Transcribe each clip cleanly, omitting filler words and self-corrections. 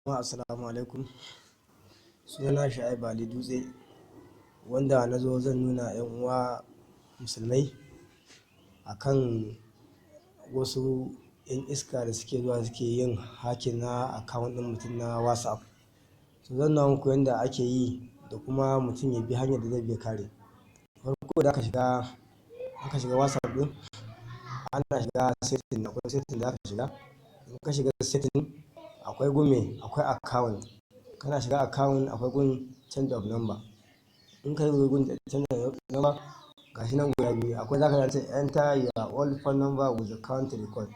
Assalamu alaikum. Sunana Shu'aibu Ali Dutse, wanda na zo zan nuna 'yan uwa musulmai akan wasu 'yan iska da suke zuwa suke yin hacking na account ɗin mutum na WhatsApp. So zan nuna muku yanda ake yi da kuma mutum ya bi hanyar da zai bi ya kare. Farko da aka shiga WhatsApp ɗin, ana shiga setting, akwai setting da aka shiga. In ka shiga setting, akwai akwai account. Kana shiga account akwai gun change of number. In ka yi gun change of number, gashi nan guda biyu. Akwai zaka ce enter your old phone number with the country code.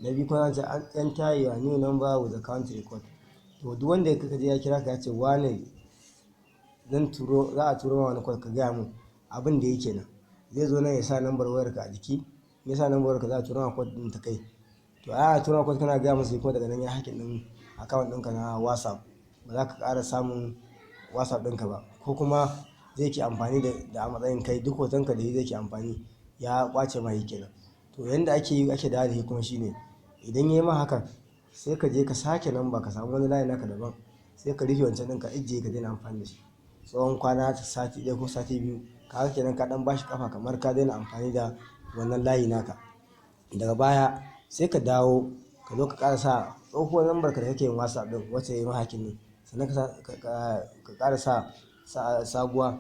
Na biyu kuma za ce enter your new number with the country code. To duk wanda ka je ya kira ka ya ce wane za a turo ma wani code ka gaya mun abin da yake nan. Zai zo nan ya sa number wayarka a jiki. Ya sa number wayarka za a turo ma code ɗin ta kai. To a tura code kana gaya masa ko daga nan ya hacking ɗin account ɗinka na WhatsApp. Ba za ka ƙara samun WhatsApp ɗinka ba, ko kuma zai ke amfani da a matsayin kai duk hotonka da zai ke amfani ya ƙwace ma shi kenan. To yanda ake yi ake dawo da shi kuma shine idan ya yi ma hakan sai ka je ka sake number, ka samu wani layi naka daban, sai ka rufe wancan ɗin ka ajiye ka daina amfani da shi tsawon kwana sati ɗaya ko sati biyu. Kaga kenan ka ɗan bashi ƙafa kamar ka daina amfani da wannan layi naka. Daga baya sai ka dawo ka zo ka ƙara sa tsohuwar lambar ka da kake yin WhatsApp ɗin wacce ya yi ma hacking ɗin, sannan ka ƙara sa sabuwa,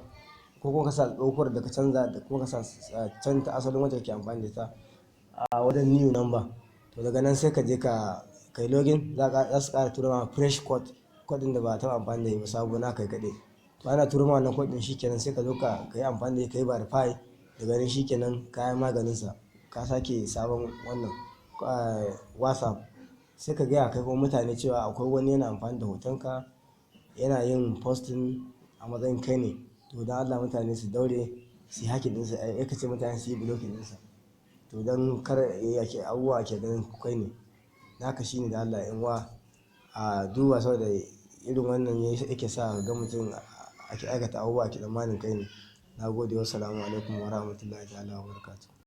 ko kuma ka sa tsohuwar da ka canza da kuma ka sa can ta asalin wacce kake amfani da ita a wajen new number. To daga nan sai ka je ka yi login, za su ƙara turo ma fresh code ɗin da ba a taɓa amfani da shi ba, sabo na kai kaɗai. To ana turo ma wannan code ɗin shikenan sai ka zo ka yi amfani da shi, ka yi verify. Daga nan shikenan ka yi maganinsa, ka sake sabon wannan WhatsApp. Sai ka gaya kai kuma mutane cewa akwai wani yana amfani da hotonka yana yin posting a matsayin kai ne. To don Allah mutane su daure su yi hacking ɗinsa, ka ce mutane su yi blocking ɗinsa. To don kar abubuwa ake ganin kai ne. Naka shine da Allah 'yan uwa a duba, saboda irin wannan yake sa ka ga mutum ake aikata abubuwa ake tsammanin kai ne. Na gode. Wassalamu alaikum warahmatullahi ta'ala wabarakatuh.